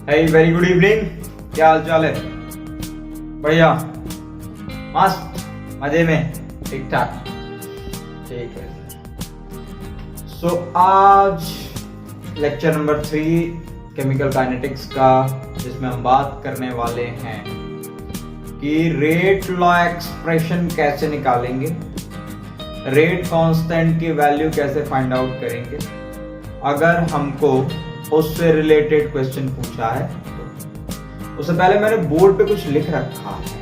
hey, very good evening. क्या हाल चाल है? बढ़िया, मस्त, मजे में, ठीक ठाक, ठीक है। सो आज लेक्चर नंबर 3 केमिकल काइनेटिक्स का, जिसमें हम बात करने वाले हैं कि रेट लॉ एक्सप्रेशन कैसे निकालेंगे, रेट कांस्टेंट की वैल्यू कैसे फाइंड आउट करेंगे अगर हमको उससे रिलेटेड क्वेश्चन पूछा है। तो उससे पहले मैंने बोर्ड पे कुछ लिख रखा है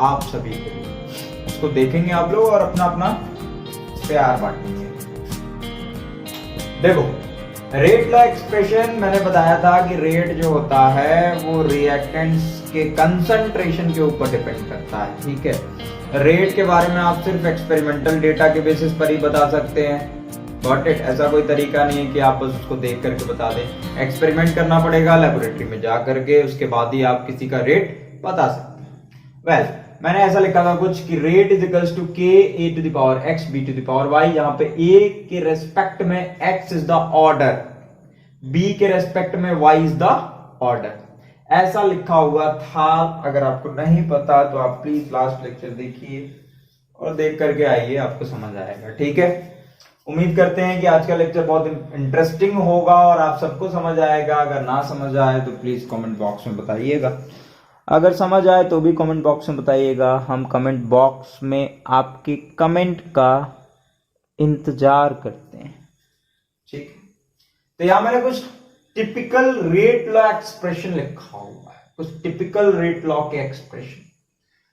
आप सभी के लिए, उसको देखेंगे आप लोग और अपना अपना प्यार बांटेंगे। देखो, रेट लॉ एक्सप्रेशन मैंने बताया था कि रेट जो होता है वो रिएक्टेंट्स के कंसंट्रेशन के ऊपर डिपेंड करता है। ठीक है, रेट के बारे में आप सिर्फ एक्सपेरिमेंटल डेटा के बेसिस पर ही बता सकते हैं। Got it? ऐसा कोई तरीका नहीं है कि आप बस उसको देख करके बता दें। एक्सपेरिमेंट करना पड़ेगा लेबोरेटरी में जा करके, उसके बाद ही आप किसी का रेट बता सकते हैं। वेल, मैंने ऐसा लिखा था कुछ कि rate is equals to K A to the power X B to the power Y, जहां पे ए के रेस्पेक्ट में X is the order, B के रेस्पेक्ट में वाई इज द ऑर्डर। ऐसा लिखा हुआ था। अगर आपको नहीं पता तो आप प्लीज लास्ट लेक्चर देखिए और देख करके आइए, आपको समझ आएगा। ठीक है, उम्मीद करते हैं कि आज का लेक्चर बहुत इंटरेस्टिंग होगा और आप सबको समझ आएगा। अगर ना समझ आए तो प्लीज कमेंट बॉक्स में बताइएगा, अगर समझ आए तो भी कमेंट बॉक्स में बताइएगा। हम कमेंट बॉक्स में आपके कमेंट का इंतजार करते हैं। ठीक है, तो यहां मैंने कुछ टिपिकल रेट लॉ एक्सप्रेशन लिखा हुआ है, कुछ टिपिकल रेट लॉ के एक्सप्रेशन।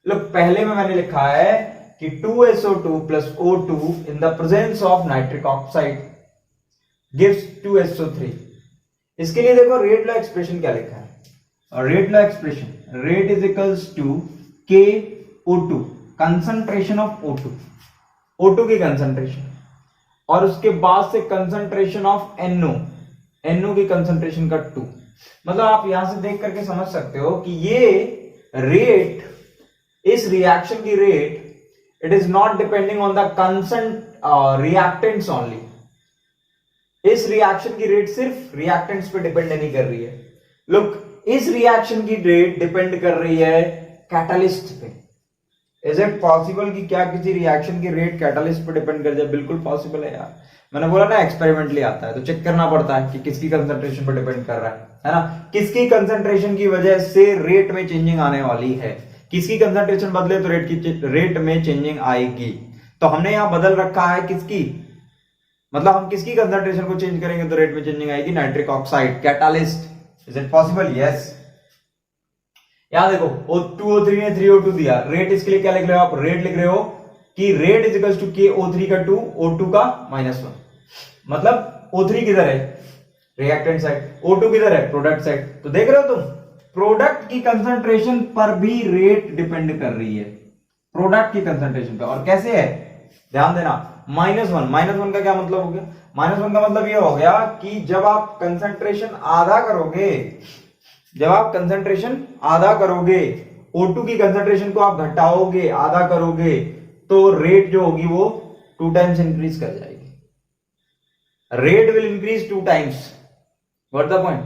लोग, पहले में मैंने लिखा है कि 2SO2 plus O2 in the presence of nitric oxide gives 2SO3। इसके लिए देखो रेट लॉ एक्सप्रेशन क्या लिखा है, और rate law expression, rate is equals to KO2, concentration of O2, O2 की कंसंट्रेशन, और उसके बाद से कंसंट्रेशन ऑफ NO की कंसंट्रेशन का 2। मतलब आप यहां से देख करके समझ सकते हो कि ये रेट, इस रिएक्शन की rate, it is not depending on the constant reactants only। इस रिएक्शन की रेट सिर्फ रिएक्टेंट्स पे डिपेंड नहीं कर रही है। लुक, इस रिएक्शन की रेट डिपेंड कर रही है कैटलिस्ट पे। इज इट पॉसिबल कि क्या किसी रिएक्शन की रेट कैटलिस्ट पे डिपेंड कर जाए? बिल्कुल पॉसिबल है यार। मैंने बोला ना, एक्सपेरिमेंटली आता है तो चेक करना पड़ता है कि किसकी कंसंट्रेशन पर डिपेंड कर रहा है ना, किसकी कंसंट्रेशन की वजह से रेट में चेंजिंग आने वाली है। किसकी कंसंट्रेशन बदले तो रेट में चेंजिंग आएगी। तो हमने यहां बदल रखा है किसकी, मतलब हम किसकी कंसंट्रेशन को चेंज करेंगे तो रेट में चेंजिंग आएगी? Nitric oxide, catalyst. Is it possible? Yes. यहां देखो, O2 O3 ने 3O2 दिया, रेट इसके लिए क्या लिख रहे हो आप? रेट लिख रहे हो कि rate is equals to KO3 का 2, O2 का -1। मतलब O3 किधर है? रिएक्टेंट साइड, O2 किधर है? Product side. तो देख रहे हो तुम, प्रोडक्ट की कंसंट्रेशन पर भी रेट डिपेंड कर रही है, प्रोडक्ट की कंसंट्रेशन पे। और कैसे है, ध्यान देना, -1 का क्या मतलब हो गया? -1 का मतलब ये हो गया कि जब आप कंसंट्रेशन आधा करोगे, O2 की कंसंट्रेशन को आप घटाओगे, आधा करोगे, तो रेट जो होगी वो 2 टाइम्स इंक्रीज कर जाएगी। Rate will increase 2 times. What the point?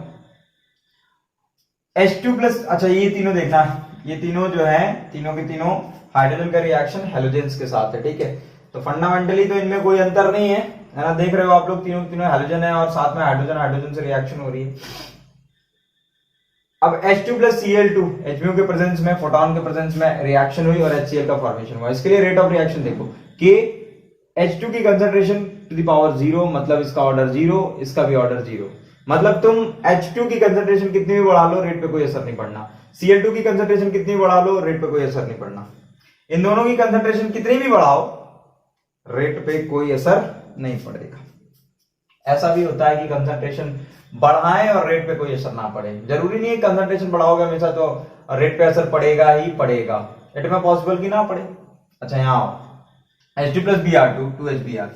H2 plus, अच्छा ये तीनों देखना, ये तीनों जो है, तीनों के तीनों हाइड्रोजन का रिएक्शन हैलोजेंस के साथ है। ठीक है, तो फंडामेंटली तो इनमें कोई अंतर नहीं है ना, देख रहे हो आप लोग, तीनों हैलोजन है और साथ में हाइड्रोजन से रिएक्शन हो रही है। अब H2 प्लस Cl2, Hmu के प्रेजेंस में, फोटोन के प्रेजेंस में रिएक्शन हुई और HCl का फॉर्मेशन हुआ। इसके लिए रेट ऑफ रिएक्शन देखो, कि H2 की कंसंट्रेशन टू द पावर 0, मतलब इसका ऑर्डर 0, इसका भी ऑर्डर 0। मतलब तुम H2 की कंसंट्रेशन कितनी भी बढ़ा लो, रेट पे कोई असर नहीं पड़ना। Cl2 की कंसंट्रेशन कितनी भी बढ़ा लो, रेट पे कोई असर नहीं पड़ना। इन दोनों की कंसंट्रेशन कितनी भी बढ़ाओ, रेट पे कोई असर नहीं पड़ेगा। ऐसा भी होता है कि कंसंट्रेशन बढ़ाएं और रेट पे कोई असर ना पड़े। जरूरी नहीं है कंसंट्रेशन बढ़ाओगे हमेशा तो रेट पे असर पड़ेगा ही पड़ेगा। इट में पॉसिबल कि ना पड़े। अच्छा, यहां आओ, H2 प्लस Br2, 2HBr।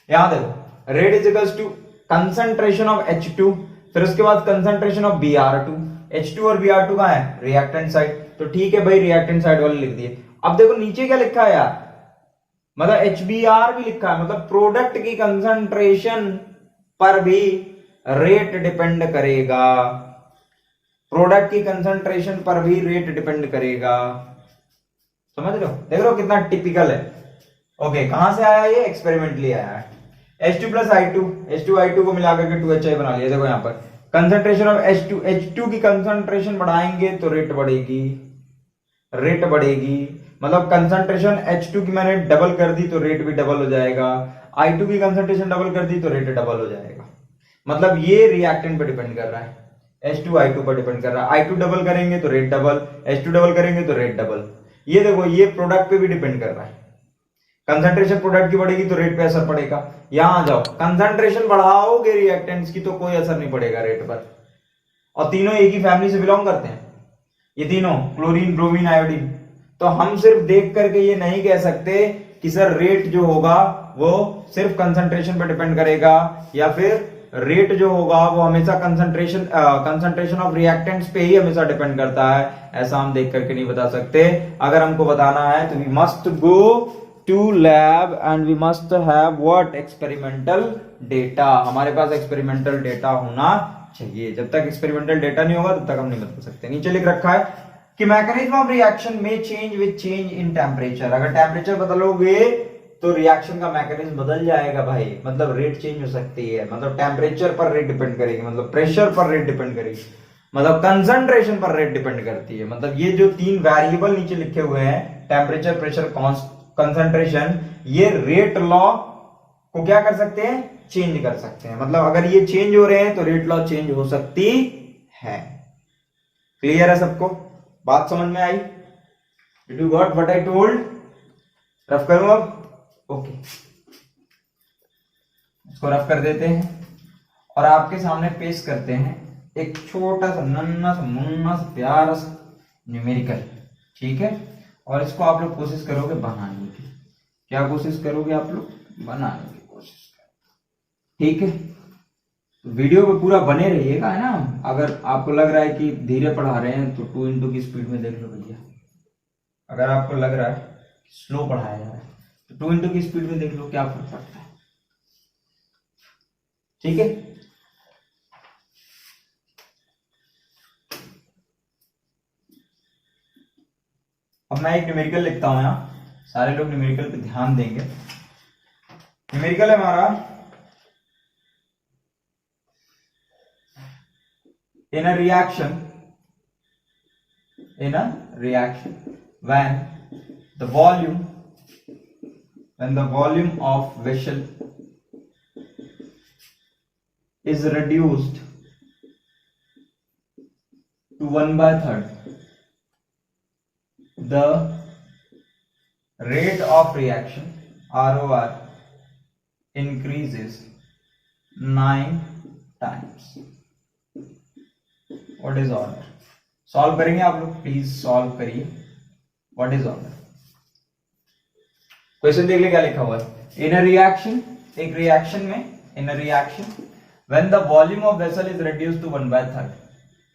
यहां देखो, rate is equals to concentration of H2, फिर उसके बाद कंसंट्रेशन ऑफ Br2। H2 और Br2 कहां है? Reactant side. तो ठीक है भाई, रिएक्टेंट साइड वाले लिख दिए। अब देखो नीचे क्या लिखा है यार, मतलब HBr भी लिखा है, मतलब प्रोडक्ट की कंसंट्रेशन पर भी रेट डिपेंड करेगा। प्रोडक्ट की कंसंट्रेशन पर भी रेट डिपेंड करेगा। समझ रहे हो, देख रहे हो कितना टिपिकल है। ओके, कहां से आया ये, एक्सपेरिमेंटली आया है। H2 plus I2, H2 I2 को मिलाकर के 2HI बना लिया। देखो यहाँ पर कंसंट्रेशन ऑफ H2, H2 की कंसंट्रेशन बढ़ाएंगे तो रेट बढ़ेगी, रेट बढ़ेगी। मतलब कंसंट्रेशन H2 की मैंने डबल कर दी तो रेट भी डबल हो जाएगा, I2 की कंसंट्रेशन डबल कर दी तो रेट डबल हो जाएगा। मतलब ये रिएक्टेंट पे डिपेंड कर रहा है, H2 I2 पर डिपेंड कर रहा है। I2 डबल करेंगे तो रेट डबल, H2 डबल करेंगे तो रेट डबल। ये देखो ये प्रोडक्ट पे भी डिपेंड कर रहा है। कंसंट्रेशन प्रोडक्ट की बढ़ेगी तो रेट पे असर पड़ेगा। यहां आ जाओ, कंसंट्रेशन बढ़ाओगे रिएक्टेंट्स की तो कोई असर नहीं पड़ेगा रेट पर। और तीनों एक ही फैमिली से बिलोंग करते हैं, ये तीनों क्लोरीन, ब्रोमीन, आयोडीन। तो हम सिर्फ देख करके ये नहीं कह सकते कि सर रेट जो होगा वो सिर्फ कंसंट्रेशन पे डिपेंड करेगा, या फिर रेट जो होगा वो हमेशा कंसंट्रेशन ऑफ रिएक्टेंट्स पे ही हमेशा डिपेंड करता है। ऐसा हम देख करके नहीं बता सकते। अगर हमको बताना है तो we must go to lab and we must have what, experimental data. हमारे पास एक्सपेरिमेंटल डेटा होना चाहिए। जब तक एक्सपेरिमेंटल डेटा नहीं होगा तब तक हम नहीं बता सकते। नीचे लिख रखा है कि मैकेनिज्म ऑफ रिएक्शन में change with change in temperature. अगर टेम्परेचर बदलोगे तो रिएक्शन का मैकेनिज्म बदल जाएगा भाई। मतलब रेट चेंज हो सकती है, मतलब टेम्परेचर पर रेट डिपेंड करेगी, मतलब प्रेशर पर रेट डिपेंड करेगी, मतलब कंसंट्रेशन पर रेट डिपेंड करती है। मतलब ये जो तीन वेरिएबल नीचे लिखे हुए हैं, टेम्परेचर, प्रेशर, कंसंट्रेशन, ये रेट लॉ को क्या कर सकते हैं, चेंज कर सकते हैं। मतलब अगर ये चेंज हो रहे हैं तो रेट लॉ चेंज हो सकती है। क्लियर है सबको, बात समझ में आई? Did you got what I told? Rough करूं अब? ओके, इसको रफ कर देते हैं और आपके सामने पेश करते हैं एक छोटा सा नन्ना सा मुन्ना सा प्यारा सा न्यूमेरिकल। ठीक है, और इसको आप लोग कोशिश करोगे बनाने की। क्या कोशिश करोगे आप लोग? बनाने की कोशिश करोगे। ठीक है, तो वीडियो पे पूरा बने रहिएगा, है ना। अगर आपको लग रहा है कि धीरे पढ़ा रहे हैं तो 2x की स्पीड में देख लो भैया। अगर आपको लग रहा है स्लो पढ़ाया जा रहा है तो 2x की स्पीड में देख लो, क्या फर्क पड़ता है। ठीक है, अब मैं एक न्यूमेरिकल लिखता हूं यहां, सारे लोग न्यूमेरिकल पे ध्यान देंगे। न्यूमेरिकल है हमारा, in a reaction when the volume of vessel is reduced to 1/3, the rate of reaction ROR increases 9 times. What is order? Solve करेंगे आप लोग, प्लीज सॉल्व करिए। What is order? क्वेश्चन देख ले क्या लिखा हुआ है। इन अ रिएक्शन, एक रिएक्शन में, in a reaction when the volume of vessel is reduced to 1/3,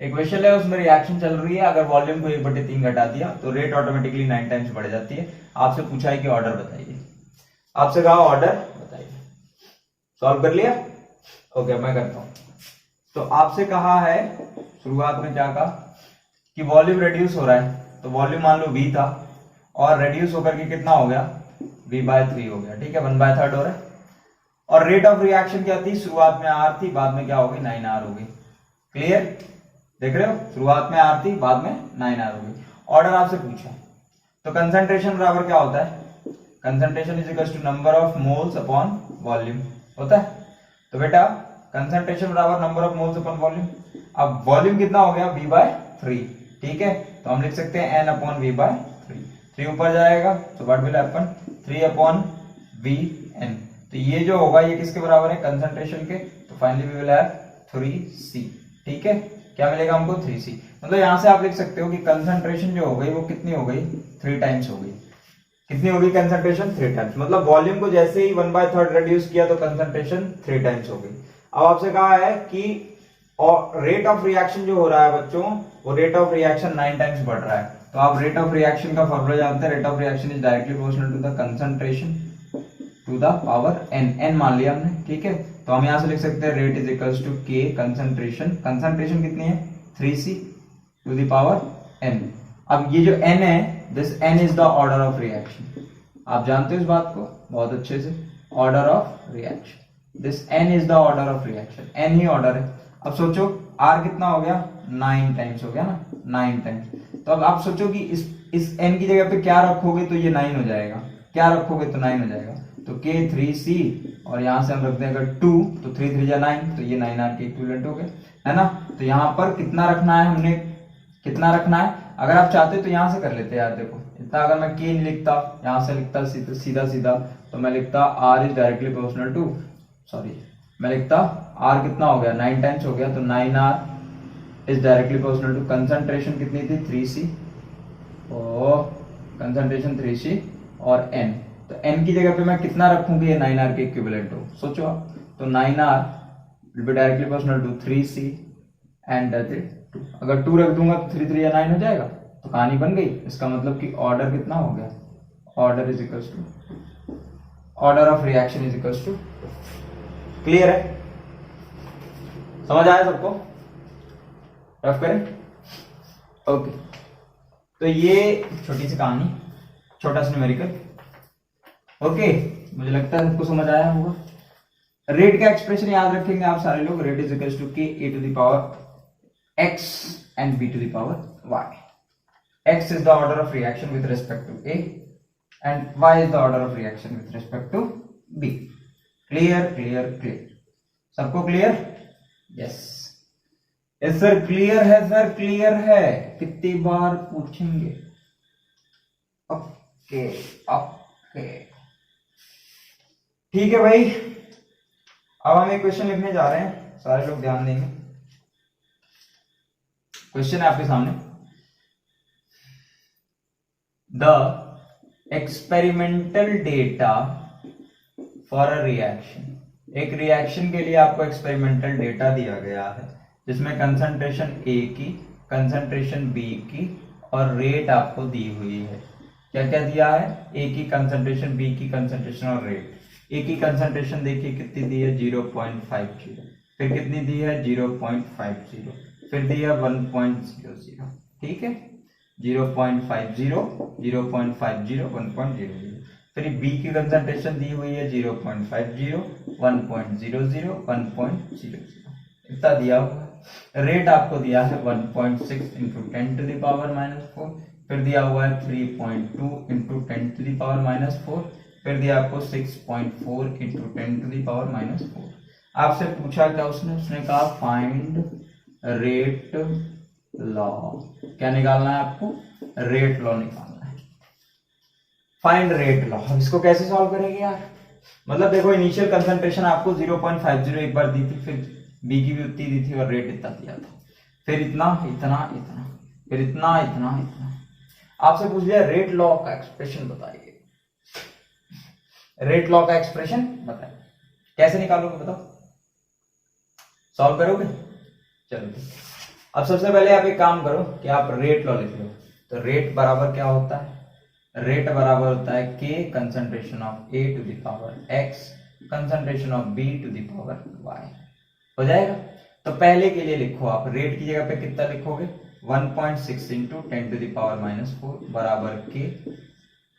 एक वेसल है उसमें रिएक्शन चल रही है, अगर वॉल्यूम को 1/3 घटा दिया तो रेट ऑटोमेटिकली 9 टाइम्स बढ़ जाती है। आपसे पूछा है कि ऑर्डर बताइए, आपसे कहा ऑर्डर बताइए। सॉल्व कर लिया? ओके, मैं करता हूं। तो आपसे कहा है शुरुआत में क्या कहा कि वॉल्यूम रिड्यूस हो रहा है, तो वॉल्यूम मान लो V था और रिड्यूस होकर के कितना हो गया, V/3 हो गया। ठीक है, 1/3 हो रहा है। और रेट ऑफ रिएक्शन क्या थी, शुरुआत में R थी, बाद में क्या हो गई, 9R हो गई। क्लियर, देख रहे हो, शुरुआत में R थी, बाद में 9R हो गई। ऑर्डर आपसे पूछा, तो कंसंट्रेशन बराबर क्या होता है, concentration is equal to number of moles upon volume होता है। तो बेटा कंसंट्रेशन बराबर number of moles upon volume. अब वॉल्यूम कितना हो गया, V/3। ठीक है, तो हम लिख सकते हैं N/V/3। 3 ऊपर जाएगा तो व्हाट विल हैपन, 3/VN। तो ये जो होगा ये किसके बराबर है, कंसंट्रेशन के। तो finally we will have 3C। ठीक है, क्या मिलेगा हमको, 3C। मतलब यहां से आप लिख सकते हो कि कंसंट्रेशन जो हो गई वो कितनी हो गई, 3 टाइम्स हो गई। कितनी होगी कंसंट्रेशन, 3 टाइम्स। मतलब वॉल्यूम को जैसे ही 1/3 रिड्यूस किया तो कंसंट्रेशन 3 टाइम्स हो गई। अब आपसे कहा है कि और रेट ऑफ रिएक्शन जो हो रहा है बच्चों, वो रेट ऑफ रिएक्शन 9 टाइम्स बढ़ रहा है। तो आप रेट ऑफ रिएक्शन का फॉर्मूला जानते हैं, rate of reaction is directly proportional to the concentration to the power n मान लिया हमने। ठीक है, तो हम यहां से लिख सकते हैं rate is equals to K concentration. Concentration कितनी है, 3C। To the power n। अब ये जो n है, this n is the order of reaction. आप जानते हो इस बात को बहुत अच्छे से, order of reaction, this n is the order of reaction, n ही ऑर्डर है। अब सोचो r कितना हो गया, 9 टाइम्स हो गया ना, 9 टाइम्स। तो अब आप सोचो कि इस n की जगह पे क्या रखोगे तो ये 9 हो जाएगा, क्या रखोगे तो 9 हो जाएगा। तो K3C और यहां से हम रख दें अगर 2, तो 3 3 9, तो ये 9R के इक्विवेलेंट हो गए, है ना। तो यहाँ पर कितना रखना है हमने, कितना रखना है। अगर आप चाहते तो यहाँ से कर लेते यार, देखो इतना अगर मैं K नहीं लिखता, यहाँ से लिखता सीधा सीधा, तो मैं लिखता R is directly proportional to, sorry मैं लिखता R कितना हो गया, 9 टाइम्स हो गया, तो 9R is directly proportional to concentration कितनी थी 3C, और कंसंट्रेशन 3C और N। तो N की जगह पे मैं कितना रखूंगी, ये 9R के इक्विवेलेंट हो, सोचो आप। तो 9R will be directly proportional to 3C and that is 2। अगर 2 रख दूंगा तो 3 3 या 9 हो जाएगा, तो कहानी बन गई। इसका मतलब कि ऑर्डर कितना हो गया, order is equals to, order of reaction is equals to. Clear है, समझ आया सबको, रफ करें, ओके। तो ये छोटी सी कहानी, छोटा सा न्यूमेरिकल, ओके। मुझे लगता है सबको समझ आया होगा। रेट का एक्सप्रेशन याद रखेंगे आप सारे लोग, rate is equals to K A to the power x and b to the power y। x is the order of reaction with respect to a and y is the order of reaction with respect to b। clear clear clear, सबको clear? Yes yes sir, clear है sir, clear है, कितनी बार पूछेंगे। Okay okay ठीक है भाई। अब हम एक क्वेश्चन लिखने जा रहे हैं, सारे लोग ध्यान देंगे। क्वेश्चन है आपके सामने, the experimental data for a reaction. एक रिएक्शन के लिए आपको एक्सपेरिमेंटल डेटा दिया गया है, जिसमें कंसंट्रेशन A की, कंसंट्रेशन B की और रेट आपको दी हुई है। क्या क्या दिया है, A की कंसंट्रेशन, B की कंसंट्रेशन और रेट। A की कंसंट्रेशन देखिए कितनी दी है, 0.50, फिर कितनी दी है 0.50, फिर दिया 1.00, ठीक है 0.50 0.50 1.00। फिर B की कंसंट्रेशन दी हुई है 0.50 1.00 1.00, इतना दिया हुआ है। रेट आपको दिया है 1.6 इंटू 10 टू द पावर -4, फिर दिया हुआ है 3.2 इंटू 10 टू द पावर -4, फिर दिया आपको 6.4 इंटू 10 टू द पावर -4। आपसे पूछा क्या उसने कहा फाइंड रेट लॉ। क्या निकालना है आपको, रेट लॉ निकालना है, फाइंड रेट लॉ। अब इसको कैसे सॉल्व करेंगे यार, मतलब देखो इनिशियल कंसंट्रेशन आपको 0.50 एक बार दी थी, फिर बी की भी उतनी दी थी और रेट इतना दिया था, फिर इतना इतना इतना, फिर इतना इतना इतना। आपसे पूछ लिया रेट लॉ का एक्सप्रेशन बताइए, रेट लॉ का एक्सप्रेशन बताइए, कैसे निकालोगे बताओ, सॉल्व करोगे? चलो अब सबसे पहले आप एक काम करो कि आप रेट लॉ लिख लो। तो रेट बराबर क्या होता है, रेट बराबर होता है K concentration of A to the power X concentration of B to the power Y। हो जाएगा। तो पहले के लिए लिखो आप, रेट की जगह पे कितना लिखोगे 1.6 इंटू 10 टू द पावर -4 बराबर K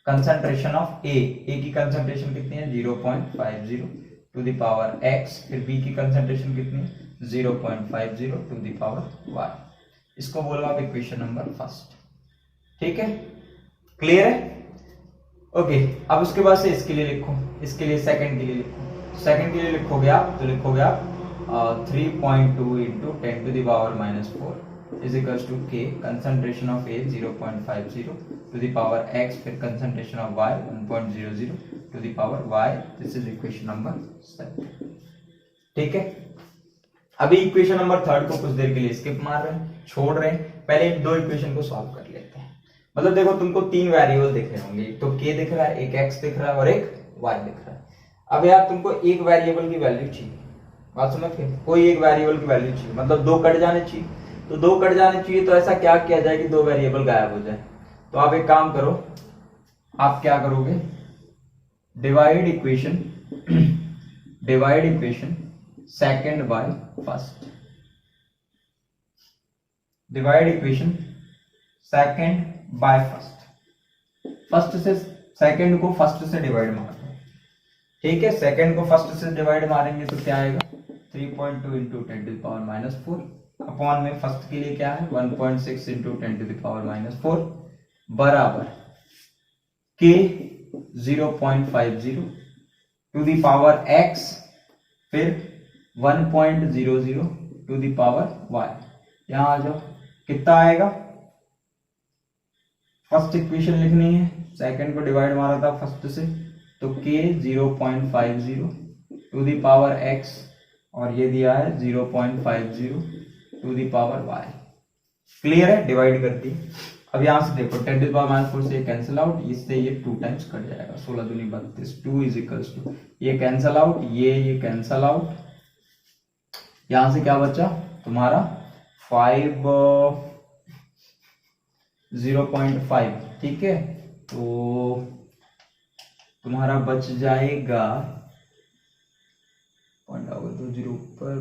कंसंट्रेशन ऑफ A की कंसंट्रेशन कितनी है 0.50 टू द पावर X, फिर B की कंसंट्रेशन कितनी 0.50 टू द पावर Y। इसको बोलो आप इक्वेशन नंबर फर्स्ट, ठीक है, क्लियर है? ओके। अब उसके बाद से इसके लिए लिखो, इसके लिए सेकंड के लिए लिखो। सेकंड के लिए लिखोगे आप, तो लिखोगे आप 3.2 into 10 to the power -4 is equals to K concentration of A 0.50 to the power X, फिर concentration of Y 1.00 to the power Y। This is equation number 7, ठीक है। अभी इक्वेशन नंबर 3 को कुछ देर के लिए स्किप मार रहे हैं, छोड़ रहे हैं, पहले इन दो इक्वेशन को सॉल्व कर लेते हैं। मतलब देखो तुमको 3 वेरिएबल दिख रहे होंगे, एक तो K दिख रहा है, एक X दिख रहा है और एक Y दिख रहा है। अब यार तुमको एक वेरिएबल की वैल्यू चाहिए, बात समझ गए, कोई एक वेरिएबल की वैल्यू चाहिए, मतलब 2 कट जाने चाहिए। तो 2 कट जाने चाहिए, तो ऐसा क्या किया जाए कि 2 वेरिएबल गायब हो जाए। तो आप एक काम करो, आप क्या करोगे, divide equation second by first, divide equation second by first से सेकंड को फर्स्ट से डिवाइड मारते हैं, ठीक है। सेकंड को फर्स्ट से डिवाइड मारेंगे तो क्या आएगा 3.2 इंटू 10⁻⁻4 अपॉन में फर्स्ट के लिए क्या है 1.6 इंटू 10⁻⁻4 बराबर के 0.50 टू द पावर x फिर 1.00 टू द पावर y। यहां आ जाओ, कितना आएगा, फर्स्ट इक्वेशन लिखनी है, सेकंड को डिवाइड मारा था फर्स्ट से तो k 0.50 to the power x और ये दिया है 0.50 to the power y। Clear है, डिवाइड कर दी। अब यहां से देखो 10⁻⁻4 से ये कैंसिल आउट, इससे ये 2 टाइम्स कट जाएगा, 16 दूनी 32, 2 इज इक्वल्स टू ये कैंसिल आउट, ये कैंसिल आउट, यहां से क्या बचा तुम्हारा 0.5, ठीक है। तो तुम्हारा बच जाएगा तो 0 पर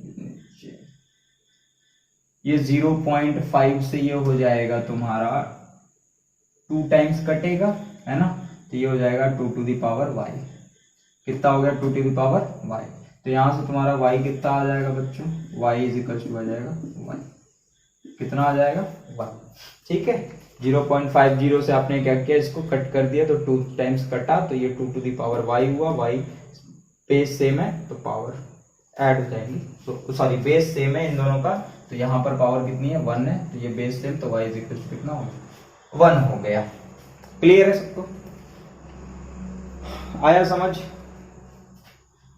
नीचे, ये 0.5 से ये हो जाएगा तुम्हारा 2 टाइम्स कटेगा, है ना, तो ये हो जाएगा 2 टू द पावर y। कितना हो गया 2 टू द पावर y, तो यहां से तुम्हारा y कितना आ जाएगा बच्चों, y इज इक्वल टू आ जाएगा y, कितना आ जाएगा y, ठीक है। 0.50 से आपने क्या किया, इसको कट कर दिया तो 2 टाइम्स कटा तो ये 2 टू द पावर y हुआ, y बेस सेम है तो पावर ऐड हो जाएगी, तो सॉरी बेस सेम है इन दोनों का, तो यहाँ पर पावर कितनी है 1 है, तो ये बेस सेम तो y इज इक्वल टू कितना होगा 1 हो गया। क्लियर है सबको, आया समझ।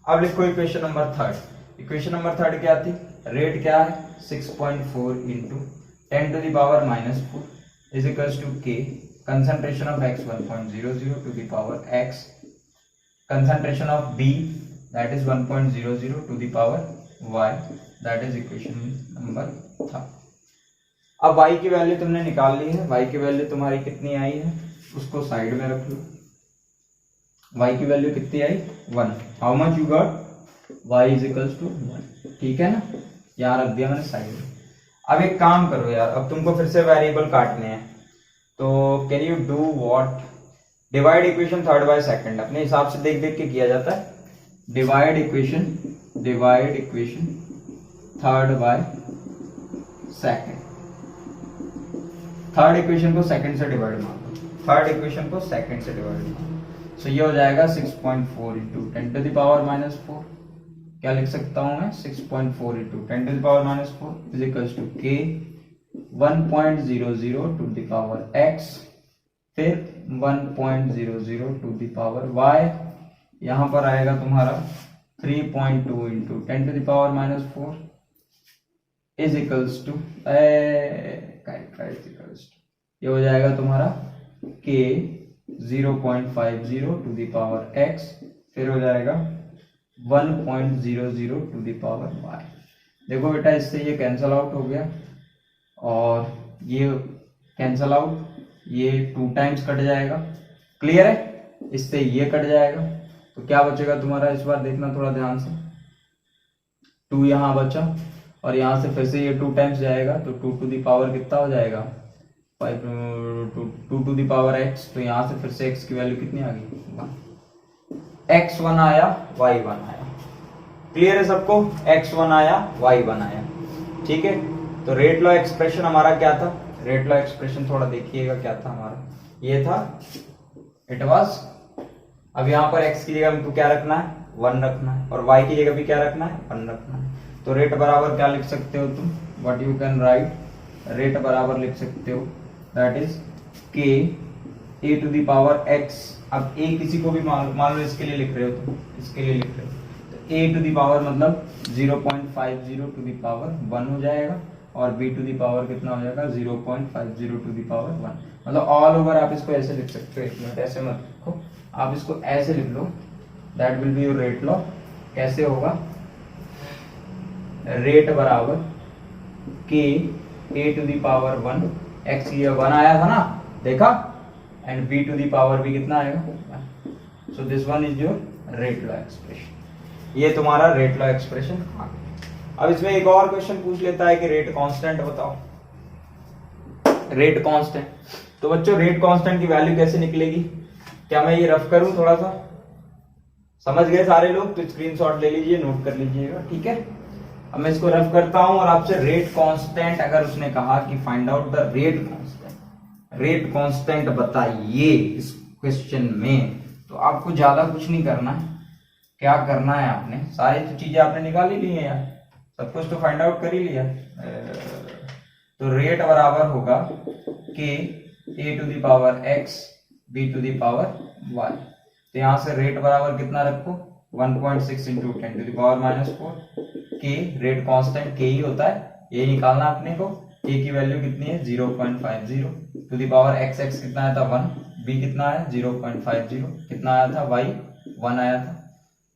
अब लिखो इक्वेशन नंबर 3। इक्वेशन नंबर 3 क्या थी, रेट क्या है 6.4 into 10 to the power -4 is equals to k, concentration of x 1.00 to the power x, concentration of B that is 1.00 to the power y, that is equation number 3। अब y की value तुमने निकाल ली है, y की value तुम्हारी कितनी आई है उसको साइड में रख लो, y की वैल्यू कितनी आई 1, how much you got y is equals to 1, ठीक है ना, यहाँ रख दिया मैंने साइड में। अब एक काम करो यार, अब तुमको फिर से वेरिएबल काटने हैं, तो can you do what, divide equation 3rd by 2nd, अपने हिसाब से देख देख के किया जाता है। Divide equation 3rd by 2nd, 3rd equation को 2nd से डिवाइड मार दो, 3rd इक्वेशन को 2nd से डिवाइड मार दो, सो ये हो जाएगा 6.4 इंटू 10 टू द पावर -4, क्या लिख सकता हूं मैं 6.4 into 10 to the power -4 is equals to k 1.00 to the power x फिर 1.00 टू द पावर y, यहां पर आएगा तुम्हारा 3.2 into 10 to the power -4 is equals to ये हो जाएगा तुम्हारा k 0.50 to the power x फिर हो जाएगा 1.00 टू द पावर y। देखो बेटा इससे ये कैंसल आउट हो गया और ये कैंसल आउट, ये 2 टाइम्स कट जाएगा, क्लियर है, इससे ये कट जाएगा तो क्या बचेगा तुम्हारा, इस बार देखना थोड़ा ध्यान से, 2 यहाँ बचा और यहाँ से फिर से ये 2 टाइम्स जाएगा तो 2 टू द पावर कितना हो जाएगा 2 टू द पावर x, तो यहाँ से फिर से x की वैल्यू कितनी आ गई 1, x1 आया y1 आया, क्लियर है सबको, x1 आया y1 आया, ठीक है। तो रेट लॉ एक्सप्रेशन हमारा क्या था, रेट लॉ एक्सप्रेशन थोड़ा देखिएगा क्या था हमारा, ये था इट वाज, अब यहाँ पर x की जगह में तो क्या रखना है 1 रखना है और y की जगह भी क्या रखना है 1 रखना है, तो रेट बराबर क्या लिख सकते हो तुम, what you can write, rate बराबर लिख सकते हो that is k a to the power x, अब a किसी को भी मान लो इसके लिए लिख रहे हो तुम, इसके लिए लिख रहे हो तो a टू द पावर मतलब 0.50 टू द पावर 1 हो जाएगा और b टू द पावर कितना हो जाएगा 0.50 टू द पावर 1, मतलब ऑल ओवर आप इसको ऐसे लिख सकते हो, एक मिनट ऐसे मत लिखो, आप इसको ऐसे लिख लो, that will be your rate law. कैसे होगा, रेट बराबर k a to the power 1, x ये 1 आया था ना, देखा, and b to the power भी कितना आएगा 1, so this one is your rate law expression, ये तुम्हारा रेट लॉ एक्सप्रेशन आ गया। अब इसमें एक और क्वेश्चन पूछ लेता है कि रेट कांस्टेंट बताओ, रेट कांस्टेंट। तो बच्चों रेट कांस्टेंट की वैल्यू कैसे निकलेगी? क्या मैं ये रफ करूं थोड़ा सा? समझ गए सारे लोग? तो स्क्रीनशॉट ले लीजिए, नोट कर लीजिएगा, ठीक है। अब मैं इसको रफ करता हूं और आपसे रेट कांस्टेंट अगर उसने कहा कि find out the rate constant बताइए इस क्वेश्चन में, तो आपको ज्यादा कुछ नहीं करना है। क्या करना है, आपने सारी तो चीजें आपने निकाल ही ली है यार, सब कुछ तो फाइंड आउट कर ही लिया। तो रेट बराबर होगा K A to the power X B to the power Y. तो यहां से रेट बराबर कितना रखो, 1.6 इंटू 10 टू द पावर -4। के रेट कांस्टेंट के ही होता है, ये निकालना अपने को। के की वैल्यू कितनी है 0.50 to the power x, x कितना आया था 1, बी कितना है 0.50, कितना आया था वाई 1 आया था।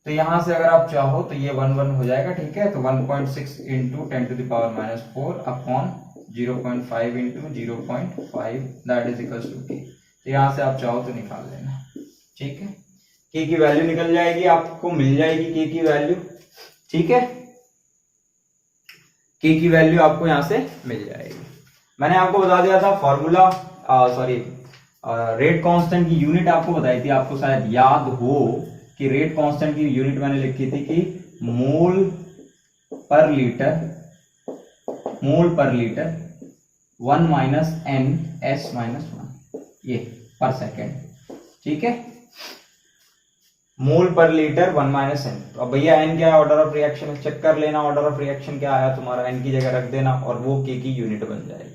तो यहां से अगर आप चाहो तो ये 1 1 हो जाएगा, ठीक है। तो 1.6 into 10 to the power -4 upon 0.5 into 0.5 that is equal to K. तो यहां से आप चाहो तो निकाल लेना, ठीक है। के की वैल्यू निकल जाएगी, आपको मिल जाएगी के की वैल्यू, ठीक है। के की वैल्यू आपको यहां से मिल जाएगी। मैंने आपको बता दिया था फॉर्मूला, रेट कांस्टेंट की यूनिट आपको बताई थी, आपको शायद याद हो कि रेट कांस्टेंट की यूनिट मैंने लिखी थी कि मोल पर litre 1 minus n s minus 1, ये पर सेकेंड, ठीक है। मोल पर लीटर 1 माइनस एन। तो अब भैया एन क्या है, ऑर्डर ऑफ रिएक्शन, चेक कर लेना ऑर्डर ऑफ रिएक्शन क्या आया तुम्हारा, एन की जगह रख देना और वो के की यूनिट बन जाएगी।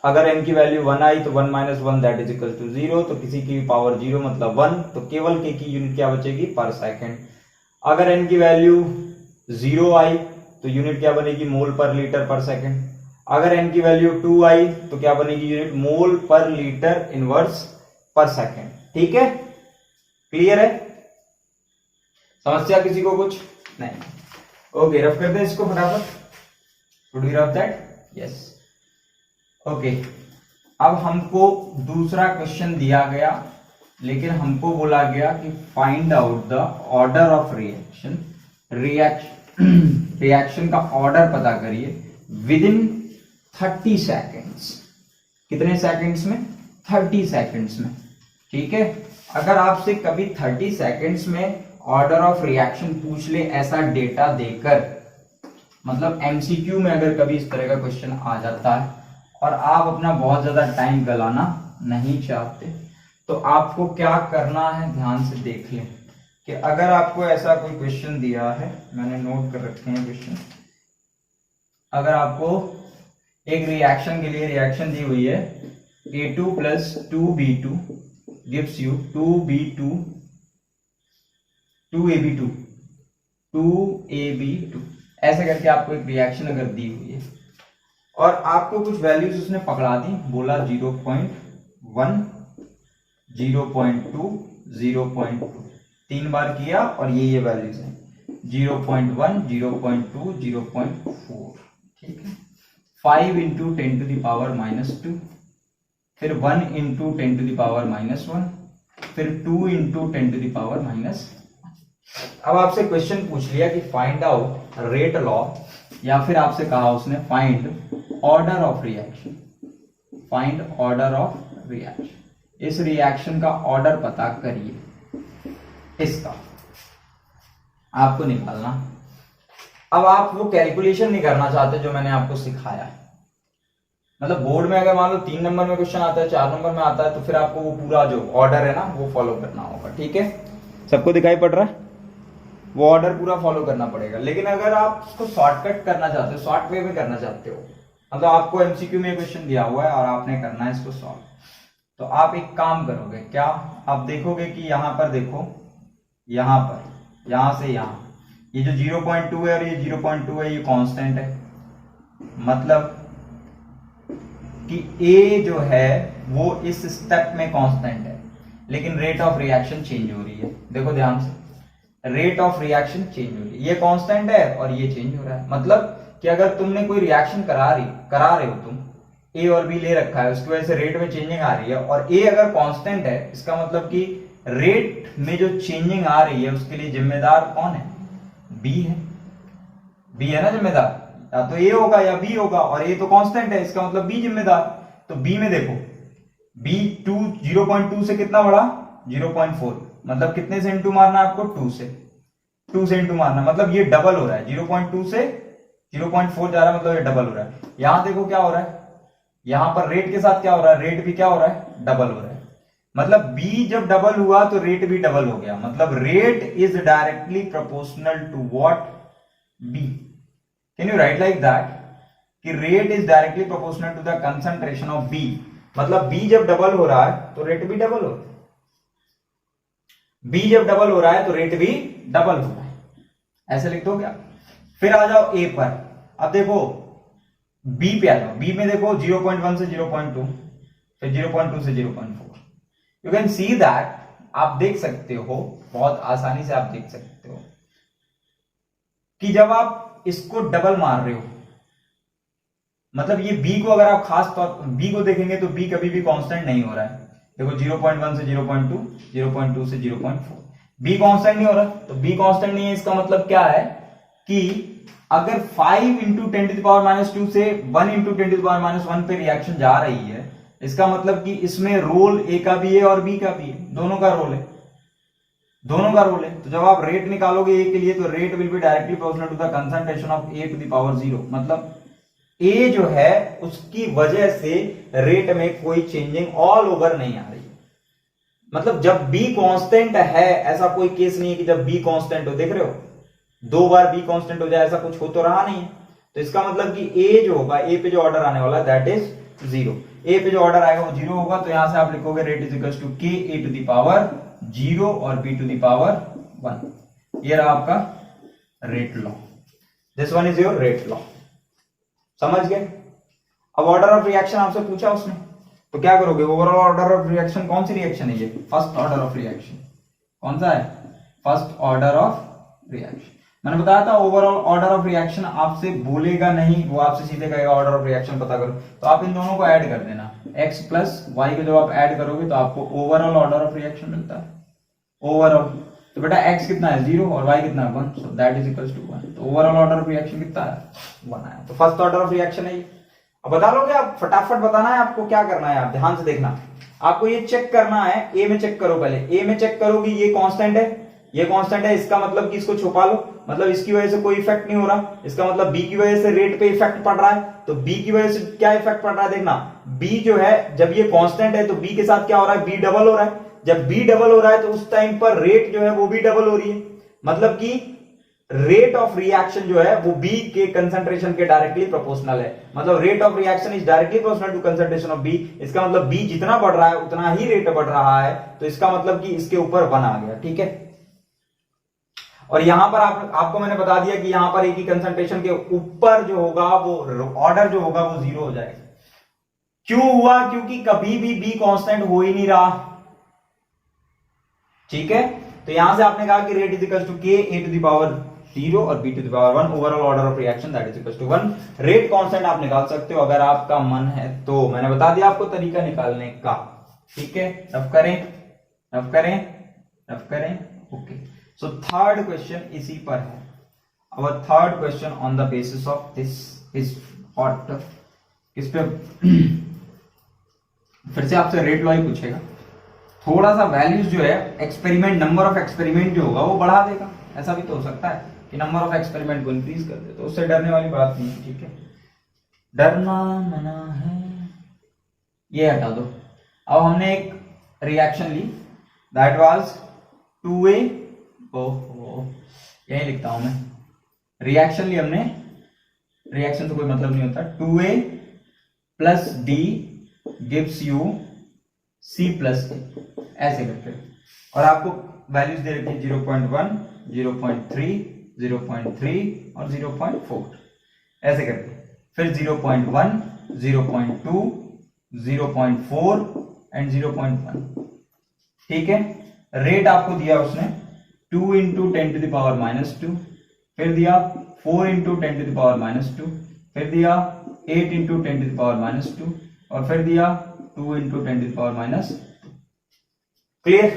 अगर एन की वैल्यू 1 आई तो 1 minus 1 that is equal to 0, तो किसी की पावर 0 मतलब 1, तो केवल के की यूनिट क्या बचेगी, पर सेकेंड। अगर एन की वैल्यू 0 आई तो यूनिट क्या बनेगी, मोल पर लीटर पर सेकेंड। अगर एन की वैल्यू 2 आई तो क्या बनेगी यूनिट, मोल पर लीटर इनवर्स पर सेकेंड, ठीक है। क्लियर है? समस्या किसी को कुछ नहीं? ओके, रफ करते हैं इसको फटाफट। Should we rough that? Yes. Okay, अब हमको दूसरा क्वेश्चन दिया गया, लेकिन हमको बोला गया कि find out the order of reaction. Reaction का ऑर्डर पता करिए विद इन 30 सेकेंड्स। कितने सेकेंड्स में? 30 सेकेंड्स में, ठीक है। अगर आपसे कभी 30 सेकेंड्स में ऑर्डर ऑफ रिएक्शन पूछ ले ऐसा डेटा देकर, मतलब एमसीक्यू में अगर कभी इस तरह का क्वेश्चन आ जाता है और आप अपना बहुत ज्यादा टाइम गलाना नहीं चाहते, तो आपको क्या करना है, ध्यान से देख लें कि अगर आपको ऐसा कोई क्वेश्चन दिया है, मैंने नोट कर रखे हैं क्वेश्चन। अगर आपको एक रिएक्शन के लिए रिएक्शन दी हुई है A2 + 2B2 gives you 2AB2 ऐसे करके आपको एक रिएक्शन अगर दी हुई है और आपको कुछ वैल्यूज उसने पकड़ा दी, बोला 0.1 0.2 0.2, 3 बार किया और ये वैल्यूज हैं 0.1 0.2 0.4, ठीक है। 5 इंटू 10 टू द पावर -2, फिर 1 इंटू 10 टू द पावर -1, फिर 2 इंटू 10 टू द पावर -1। अब आपसे क्वेश्चन पूछ लिया कि फाइंड आउट रेट लॉ, या फिर आपसे कहा उसने find order of reaction. Find order of reaction, इस रिएक्शन का ऑर्डर पता करिए, इसका आपको निकालना। अब आप वो कैलकुलेशन नहीं करना चाहते जो मैंने आपको सिखाया, मतलब बोर्ड में अगर मान लो 3 नंबर में क्वेश्चन आता है, 4 नंबर में आता है, तो फिर आपको वो पूरा जो ऑर्डर है ना वो फॉलो करना होगा, ठीक है। सबको दिखाई पड़ रहा है? वो ऑर्डर पूरा फॉलो करना पड़ेगा। लेकिन अगर आप उसको शॉर्टकट करना चाहते हो, शॉर्ट वे में करना चाहते हो, मतलब आपको एमसीक्यू में क्वेश्चन दिया हुआ है और आपने करना है इसको सॉल्व, तो आप एक काम करोगे, क्या आप देखोगे कि यहां पर देखो, यहां पर यहां से यहां ये जो 0.2 है और ये 0.2 है, ये कांस्टेंट है, मतलब कि ए जो है वो इस स्टेप में कांस्टेंट है, लेकिन रेट ऑफ रिएक्शन चेंज हो रही है। देखो ध्यान से, रेट ऑफ रिएक्शन चेंज हो रही है, ये कांस्टेंट है और ये चेंज हो रहा है। मतलब कि अगर तुमने कोई रिएक्शन करा रहे हो तुम, ए और बी ले रखा है, उसकी वजह से रेट में चेंजिंग आ रही है, और ए अगर कांस्टेंट है, इसका मतलब कि रेट में जो चेंजिंग आ रही है उसके लिए जिम्मेदार कौन है? बी है। बी है ना जिम्मेदार, या तो ए होगा या बी होगा, और ए तो कांस्टेंट है, इसका मतलब बी जिम्मेदार। तो बी में देखो, बी 0.2 से कितना बढ़ा, 0.4, मतलब कितने से इंटू मारना है आपको, 2 से इंटू मारना, मतलब ये डबल हो रहा है, 0.2 से 0.4 जा रहा है, मतलब ये डबल हो रहा है। यहां देखो क्या हो रहा है, यहां पर रेट के साथ क्या हो रहा है, रेट भी क्या हो रहा है, डबल हो रहा है, मतलब बी जब डबल हुआ तो रेट भी डबल हो गया, मतलब rate is directly proportional to what, B. Can you write like that कि rate is directly proportional to the concentration of B, मतलब बी जब डबल हो रहा है तो रेट भी डबल हो रहा है, बी जब डबल हो रहा है तो रेट भी डबल हो रहा है, ऐसे लिख दो क्या। फिर आ जाओ ए पर, अब देखो बी पे आ जाओ, बी में देखो 0.1 से 0.2, फिर 0.2 से 0.4, यू कैन सी दैट, आप देख सकते हो, बहुत आसानी से आप देख सकते हो कि जब आप इसको डबल मार रहे हो, मतलब ये बी को अगर आप खास तौर बी को देखेंगे तो बी कभी भी कांस्टेंट नहीं हो रहा है, देखो 0.1 से 0.2, 0.2 से 0.4, बी कांस्टेंट नहीं हो रहा, तो बी कांस्टेंट नहीं है, इसका मतलब क्या है कि अगर 5 इंटू 10⁻² से 1 इंटू 10⁻1 पे रिएक्शन जा रही है, इसका मतलब कि इसमें रोल ए का भी है और बी का भी है, दोनों का रोल है, दोनों का रोल है। तो जब आप रेट निकालोगे ए के लिए तो rate will be directly proportional to the concentration of A to the power 0, मतलब ए जो है उसकी वजह से रेट में कोई चेंजिंग ऑल ओवर नहीं आ रही, मतलब जब बी कांस्टेंट है, ऐसा कोई केस नहीं है कि जब बी कांस्टेंट हो, देख रहे हो 2 बार बी कांस्टेंट हो जाए, ऐसा कुछ हो तो रहा नहीं है, तो इसका मतलब कि ए जो होगा, ए पे जो ऑर्डर आने वाला है दैट इज 0, ए पे जो ऑर्डर आएगा वो 0 होगा, तो यहां से आप लिखोगे rate is equal to K A to the power 0 और बी टू द पावर 1, ये रहा आपका rate law, this one is your rate law, समझ गए। अब ऑर्डर ऑफ रिएक्शन आपसे पूछा उसने, तो क्या करोगे, ओवरऑल ऑर्डर ऑफ रिएक्शन कौन सी रिएक्शन है ये, फर्स्ट ऑर्डर ऑफ रिएक्शन, कौन सा है, फर्स्ट ऑर्डर ऑफ रिएक्शन। मैंने बताया था ओवरऑल ऑर्डर ऑफ रिएक्शन आपसे बोलेगा नहीं, वो आपसे सीधे कहेगा ऑर्डर ऑफ रिएक्शन पता करो, तो आप इन दोनों को ऐड कर देना, x प्लस वाई को जब आप ऐड करोगे तो आपको ओवरऑल ऑर्डर ऑफ रिएक्शन मिलता है, ओवरऑल, तो बेटा x कितना है 0 और y कितना है 1, so that is equal to 1, तो ओवरऑल ऑर्डर ऑफ रिएक्शन कितना है 1 आया, तो फर्स्ट ऑर्डर ऑफ रिएक्शन है ये। अब बता लोगे आप, फटाफट बताना है आपको, क्या करना है आप ध्यान से देखना, आपको ये चेक करना है, ए में चेक करो, पहले ए में चेक करो कि ये कांस्टेंट है, ये कांस्टेंट है, इसका मतलब कि इसको छुपा लो, मतलब इसकी वजह से कोई इफेक्ट नहीं हो रहा, इसका मतलब बी की वजह से रेट पे इफेक्ट पड़ रहा है, तो बी की वजह से क्या इफेक्ट पड़ रहा है, देखना बी जो है जब ये कांस्टेंट है तो बी के साथ क्या हो रहा है, बी डबल हो रहा है, जब बी डबल हो रहा है तो उस टाइम पर रेट जो है वो भी डबल हो रही है, मतलब कि रेट ऑफ रिएक्शन जो है वो बी के कंसंट्रेशन के डायरेक्टली प्रोपोर्शनल है, मतलब rate of reaction is directly proportional to concentration of B, इसका मतलब बी जितना बढ़ रहा है उतना ही रेट बढ़ रहा है, तो इसका मतलब कि इसके ऊपर 1 आ गया, ठीक है। और यहां पर आपको मैंने बता दिया कि यहां पर ए की कंसंट्रेशन के ऊपर जो होगा वो ऑर्डर जो होगा वो 0 हो जाएगा, क्यों हुआ, क्योंकि कभी भी बी कांस्टेंट हो ही नहीं रहा, ठीक है। तो यहां से आपने कहा कि rate is equal to K A to the power 0 और B to the power 1, overall order of reaction that is equal to 1, rate constant आप निकाल सकते हो अगर आपका मन है तो, मैंने बता दिया आपको तरीका निकालने का, ठीक है। रफ करें, रफ करें, रफ करें, ओके। सो थर्ड क्वेश्चन इसी पर है, our third question on the basis of this is what, किस पे फिर से आपसे रेट लॉ ही पूछेगा, थोड़ा सा वैल्यूज जो है एक्सपेरिमेंट, नंबर ऑफ एक्सपेरिमेंट जो होगा वो बढ़ा देगा, ऐसा भी तो हो सकता है कि नंबर ऑफ एक्सपेरिमेंट को इंक्रीज कर दे, तो उससे डरने वाली बात नहीं है, ठीक है, डरना मना है, ये हटा दो। अब हमने एक reaction Lee that was 2a, ओहो यही लिखता हूं मैं, रिएक्शन ली हमने, रिएक्शन तो कोई मतलब नहीं होता, 2a plus d gives you c plus a, ऐसे करके, और आपको वैल्यूज दे रखी 0.1, 0.3, 0.3 और 0.4, ऐसे करके, फिर 0.1, 0.2, 0.4 एंड 0.1, ठीक है। रेट आपको दिया उसने 2 इंटू 10 टू द पावर -2, फिर दिया 4 इंटू 10 टू द पावर -2, फिर दिया 8 इंटू 10 टू द पावर -2 और फिर दिया 2 into 10 to the power -2, clear,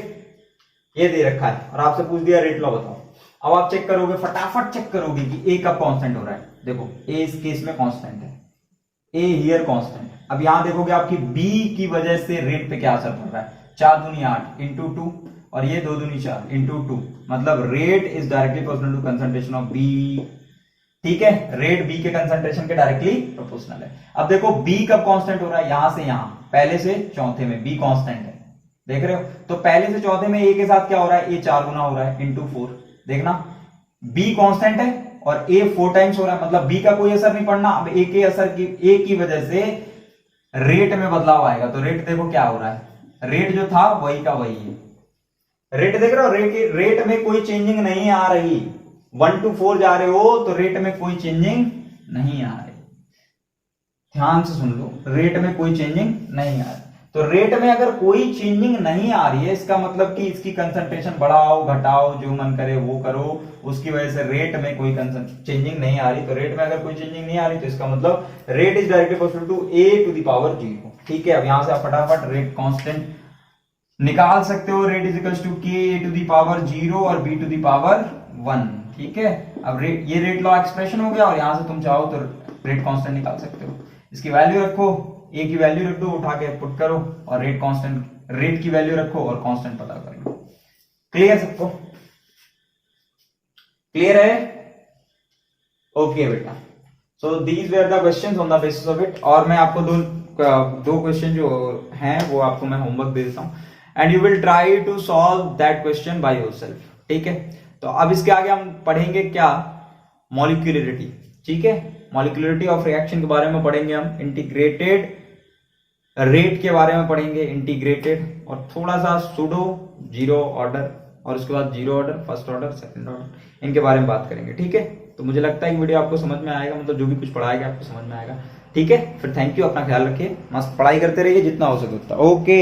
ये दे रखा है और आपसे पूछ दिया रेट लॉ बताओ। अब आप चेक करोगे, फटाफट चेक करोगे कि ए कब कांस्टेंट हो रहा है, देखो ए इस केस में कांस्टेंट है, ए हियर कांस्टेंट। अब यहां देखोगे आपकी बी की वजह से रेट पे क्या असर पड़ रहा है, 4 दूनी 8 इंटू 2 और ये 2 दूनी 4 इंटू 2, मतलब rate is directly proportional to concentration of B. ठीक है, रेट बी के कंसंट्रेशन के डायरेक्टली प्रोपोर्शनल है। अब देखो बी कब कांस्टेंट हो रहा है, यहां से यहां, पहले से चौथे में बी कांस्टेंट है, देख रहे हो। तो पहले से चौथे में ए के साथ क्या हो रहा है, ए 4 गुना हो रहा है इंटू 4, देखना बी कांस्टेंट है और ए 4 टाइम्स हो रहा है, मतलब बी का कोई असर नहीं पड़ना। अब ए के असर की, ए की वजह से रेट में बदलाव आएगा, तो रेट देखो क्या हो रहा है, रेट जो था वही का वही है। रेट देख रहे हो, रेट में कोई चेंजिंग नहीं आ रही, 1 to 4 जा रहे हो तो रेट में कोई चेंजिंग नहीं आ रही, ध्यान से सुन लो, रेट में कोई चेंजिंग नहीं आ रही। तो रेट में अगर कोई चेंजिंग नहीं आ रही है, इसका मतलब कि इसकी कंसंट्रेशन बढ़ाओ घटाओ जो मन करे वो करो, उसकी वजह से रेट में कोई चेंजिंग नहीं आ रही। तो रेट में अगर कोई चेंजिंग नहीं आ रही तो इसका मतलब rate is directly proportional to A to the power 0। ठीक है, अब यहां से आप फटाफट रेट कांस्टेंट निकाल सकते हो, rate is equals to K A to the power 0 और बी टू द पावर 1। ठीक है, अब ये रेट लॉ एक्सप्रेशन हो गया और यहां से तुम चाहो तो रेट कांस्टेंट निकाल सकते हो। इसकी वैल्यू रखो, ए की वैल्यू रख दो, उठा के पुट करो और रेट कांस्टेंट, रेट की वैल्यू रखो और कांस्टेंट पता कर लो। क्लियर सबको, क्लियर है? ओके बेटा, so these were the questions on the basis of it. और मैं आपको दो क्वेश्चन जो हैं वो आपको मैं होमवर्क दे देता हूं and you will try to solve that question by yourself. ठीक है, तो अब इसके आगे हम पढ़ेंगे क्या, मॉलिक्यूलरिटी। ठीक है, मॉलिक्यूलरिटी ऑफ रिएक्शन के बारे में पढ़ेंगे हम, इंटीग्रेटेड रेट के बारे में पढ़ेंगे, इंटीग्रेटेड, और थोड़ा सा सूडो जीरो ऑर्डर, और उसके बाद zero order, first order, second order, इनके बारे में बात करेंगे। ठीक है, तो मुझे लगता है कि वीडियो आपको समझ में आएगा, मतलब जो भी कुछ पढ़ाएगा आपको समझ में आएगा। ठीक है, फिर थैंक यू, अपना ख्याल रखिए, मस्त पढ़ाई करते रहिए जितना हो सके उतना। ओके।